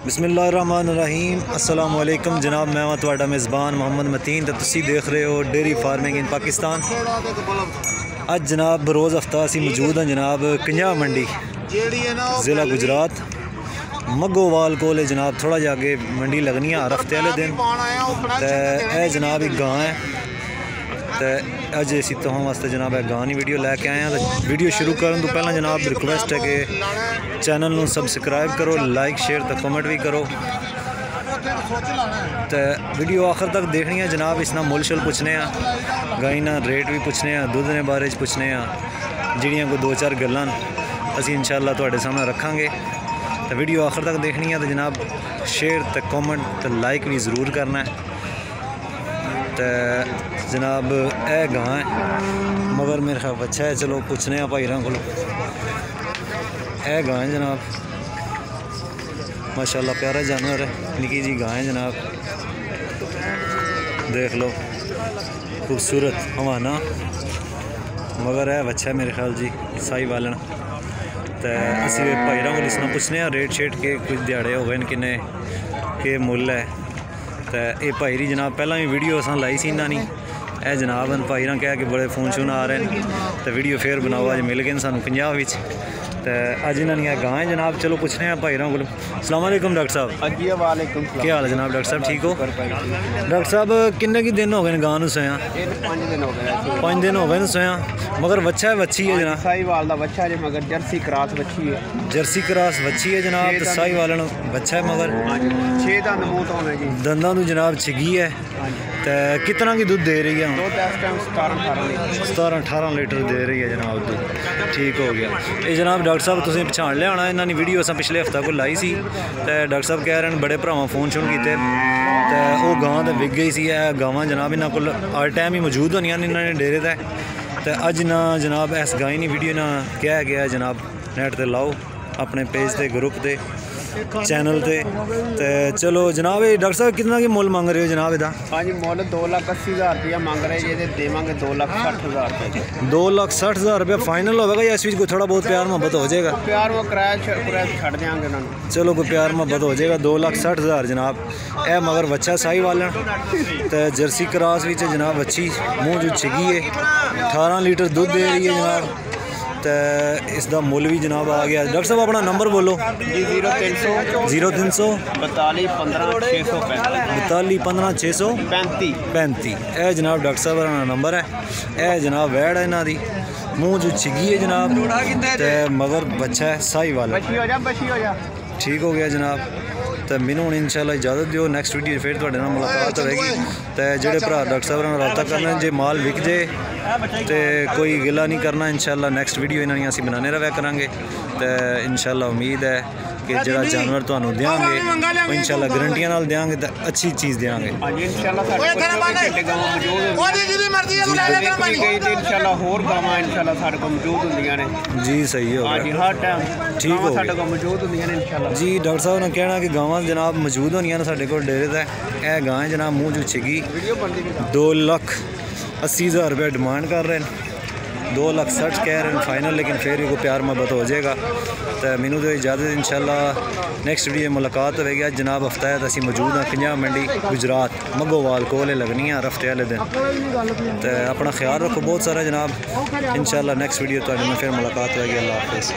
बिस्मिल्लाहिर्रहमानिर्रहीम अस्सलाम वालेकुम जनाब। मैं तुहाडा मेज़बान मोहम्मद मतीन तो तुसी देख रहे हो डेयरी फार्मिंग इन पाकिस्तान। अज जनाब बरोज़ हफ्ता असी मौजूद हैं जनाब कंजाह मंडी ज़िला गुजरात मगोवाल कोल जनाब। थोड़ा जा अगे मंडी लगनी है हर हफ्ते वाले दिन। तो यह जनाब एक गां है तो अज असी तुहां वास्ते जनाब गां की वीडियो लैके आए हैं। तो वीडियो शुरू करने तो पहला जनाब रिक्वेस्ट है कि चैनल को सबसक्राइब करो, लाइक शेयर तो कमेंट भी करो। तो वीडियो आखिर तक देखनी है जनाब। इसना मुल शुल पुछने गाई ना रेट भी पुछने दुध ने बारे पुछने जिहड़ियां कोई दो चार गल्लां असी इंशाअल्लाह तुहाडे सामने रखांगे। तो वीडियो आखिर तक देखनी है तो जनाब शेयर तो कमेंट तो लाइक भी ज़रूर करना है। तो जनाब यह गां है मगर मेरे ख्याल अच्छा है। चलो पुछने भाईरां को। यह गां है जनाब, माशाल्लाह प्यारा जानवर है, निकी जी गां है जनाब। देख लो खूबसूरत हवाना मगर है बच्चा मेरे ख्याल जी साई वालन। तो असी भाईरां को इसना पुछने रेट शेट के कुछ दिहाड़े हो गए किन्ने के मुल है। तो ये भाई जनाब पहला भी वीडियो अस लाई सी इन्होंने यह जनाब भाईरां कहा कि बड़े फोन शोन आ रहे हैं तो वीडियो फिर बनाओ। अज मिल गए सानू पंजाब विच। तो अज इन्होंने गां है जनाब। चलो पुछने भाईरां को। अस्सलाम वालेकुम डॉक्टर साहब। जी वालेकुम। क्या हाल है जनाब? डॉक्टर साहब ठीक हो? डॉक्टर साहब किन्ने की दिन हो गए गां नूं सोया? 5 दिन हो गए। 5 दिन हो गए सोया मगर बच्चा है बच्ची है जनाब? साहीवाल दा बच्चा है मगर जर्सी क्रॉस बच्ची है। जर्सी क्रॉस बच्ची है जनाब। तो साहीवाल बच्चा है मगर 6 दंद मूंह तो है जी। दंदां नूं जनाब छिगी है। तो कितना की दूध दे रही है? 17-18 लीटर दे रही है जनाब दूध। ठीक हो गया ये जनाब। डॉक्टर साहब तुसीं पछाण लिया होना इन्होंने वीडियो असां पिछले हफ्ता को लाई सी। तो डॉक्टर साहब कह रहे हैं बड़े भरावां फोन शोन कीते तो वो गां तो विक गई सी। गावां जनाब इन्होंने कोल हर टाइम ही मौजूद होनियां इन्होंने डेरे ते। तो अज ना जनाब इस गाय की वीडियो ना कहा गया जनाब नेट ते लाओ अपने पेज ते ग्रुप ते चैनल ते। तो चलो जनाब ये डॉक्टर साहब कितना की मुल मांग रहे हो जनाब इहदा? हाँ जी मुल 2,80,000 रुपया मांग रहे जी। देवांगे 2,60,000 रुपये। 2,60,000 रुपया फाइनल होगा या इस कोई थोड़ा बहुत प्यार मोहब्बत हो जाएगा? प्यार वो किराया छड़ देंगे उन्होंने। चलो कोई प्यार मोहब्बत हो जाएगा। 2,60,000 जनाब। यह मगर बच्चा साही वालन तो जर्सी क्रॉस भी जनाब बच्ची मूँह जो छिगी है 18 लीटर दूध दे रही है जनाब। तो इसका मुल भी जनाब आ गया। डॉक्टर साहब अपना नंबर बोलो जी। 0300 42 15 635। यह जनाब डॉक्टर साहब का नंबर है। यह जनाब वैड़ है इन्हों की मूँह जो छिगी है जनाब। तो मगर बच्चा है साही वाला। ठीक हो गया जनाब। तो मैनू हूँ इंशाल्लाह इजाज़त दियो। नैक्सट वीडियो फिर तुहाडे नाल मुलाकात होगी। तो जोड़े भरा डॉक्टर साहब नाल रब्ता करना जे माल विक जाए तो कोई गिला नहीं करना। इंशाल्लाह नैक्सट वीडियो इन्होंने असीं बनाने रहा करांगे। तो इंशाल्लाह उम्मीद है कि जो जानवर तुहानूं देंगे इंशाल्लाह गारंटियां नाल देंगे तो अच्छी चीज़ देंगे। जी सही हो गया। ठीक हो गया जी। डॉक्टर साहब ने कहना कि गावां जनाब मौजूद होनियां साडे कोल डेरे ते। यह गां है जनाब मूँह जो छिगी 2,80,000 रुपया डिमांड कर रहे हैं। 2,60,000 कह रहे हैं फाइनल, लेकिन फिर भी कोई प्यार मोहब्बत हो जाएगा। तो मैनू तो इजाज़त इंशाल्लाह नेक्स्ट वीडियो मुलाकात होगी। अज जनाब हफ्ता है तो असीं मौजूद हाँ कंजाह मंडी गुजरात मगोवाल कोल लगनी है हफ्ते वाले दिन। तो अपना ख्याल रखो बहुत सारा जनाब। इंशाल्लाह नेक्स्ट वीडियो तो फिर मुलाकात होगी। अल्लाह हाफिज़।